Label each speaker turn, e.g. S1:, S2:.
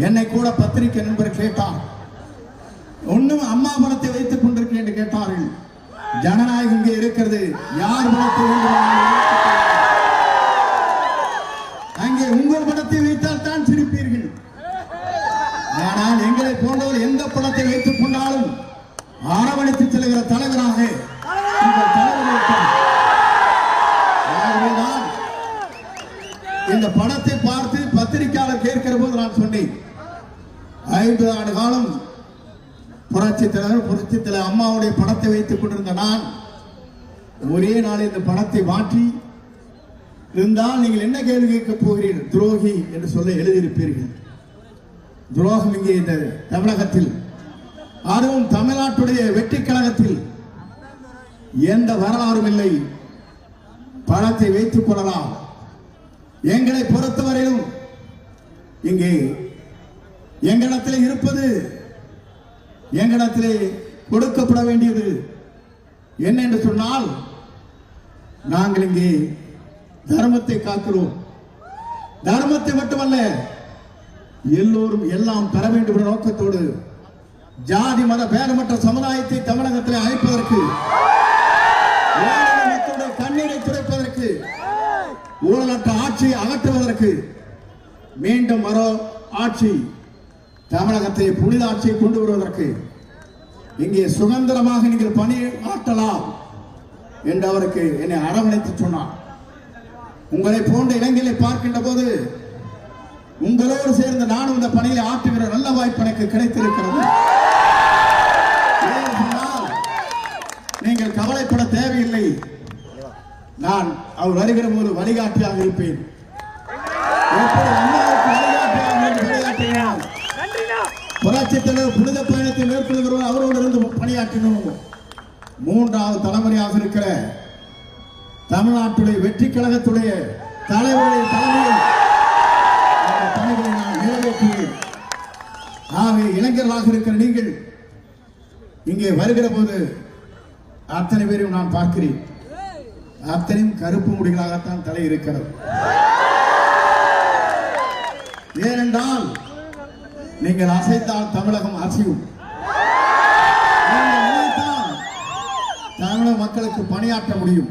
S1: என்னை கூட பத்திரிகை நண்பர் கேட்டார், ஒன்னும் அம்மா படத்தை வைத்துக் கொண்டிருக்கேன் என்று கேட்டார்கள். ஜனநாயகம் இங்கே இருக்கிறது, யார் படத்தை அங்கே உங்கள் படத்தை வைத்தால் தான் சிரிப்பீர்கள். ஆனால் எங்களை போன்றவர் எந்த படத்தை வைத்துக் கொண்டாலும் அரவணைத்து செல்கிற தலைவராக இந்த படத்தை பார்த்து பத்திரிகையாளர் கேட்கிற போது நான் சொன்னேன், 50 ஆண்டு காலம் புரட்சி தலைவர் அம்மாவுடைய படத்தை வைத்துக் கொண்டிருந்த நான் ஒரே நாள் இந்த படத்தை மாற்றி இருந்தால் நீங்கள் என்ன கேள்வி கேட்கப் போகிறீர்கள்? துரோகி என்று சொல்ல எழுதியிருப்பீர்கள். துரோகம் இங்கே இந்த தமிழகத்தில், அதுவும் தமிழ்நாட்டுடைய வெற்றி கழகத்தில் எந்த வரலாறும் இல்லை. படத்தை வைத்துக் கொள்ளலாம். எங்களை பொறுத்தவரையிலும் இங்கே எங்களிடத்தில் இருப்பது, எங்களிடத்திலே கொடுக்கப்பட வேண்டியது என்ன என்று சொன்னால், நாங்கள் இங்கே தர்மத்தை காக்கிறோம். தர்மத்தை மட்டுமல்ல, எல்லோரும் எல்லாம் பெற வேண்டும் என்ற நோக்கத்தோடு ஜாதி மத பேதமற்ற சமுதாயத்தை தமிழகத்தில் அழைப்பதற்கு, மக்களுடைய கண்ணீரை துடைப்பதற்கு, ஊழலற்ற ஆட்சியை அகற்றுவதற்கு, மீண்டும் மரோ ஆட்சி தமிழகத்தை புனித ஆட்சியை கொண்டு வருவதற்கு இங்கே சுதந்திரமாக நீங்கள் பணி ஆற்றலாம் என்று அவருக்கு என்னை அரவணைத்து சொன்னார். உங்களை போன்ற இளைஞர்களை பார்க்கின்ற போது உங்களோடு சேர்ந்து நானும் இந்த பணியை ஆற்றுகிற நல்ல வாய்ப்பு எனக்கு கிடைத்திருக்கிறது. நீங்கள் கவலைப்பட தேவையில்லை. நான் அவர் வருகிற போது வழிகாட்டியாக இருப்பேன். புரட்சி தலைவர் புனித பயணத்தை மேற்கொள்கிறவர் அவரோடு இருந்து பணியாற்றினோம். 3வது தலைமுறையாக இருக்கிற தமிழ்நாட்டுடைய வெற்றி கழகத்துடைய தலைவருடைய தலைமையில் பணிகளை நான் நிறைவேற்றுவேன். ஆகவே இளைஞர்களாக இருக்கிற நீங்கள் இங்கே வருகிற போது அத்தனை பேரையும் நான் பார்க்கிறேன். அத்தனையும் கருப்பு முடிகளாகத்தான் தலை இருக்கிறது. ஏனென்றால் நீங்கள் அசைத்தால் தமிழகம் அசையும். தமிழக மக்களுக்கு பணியாற்ற முடியும்.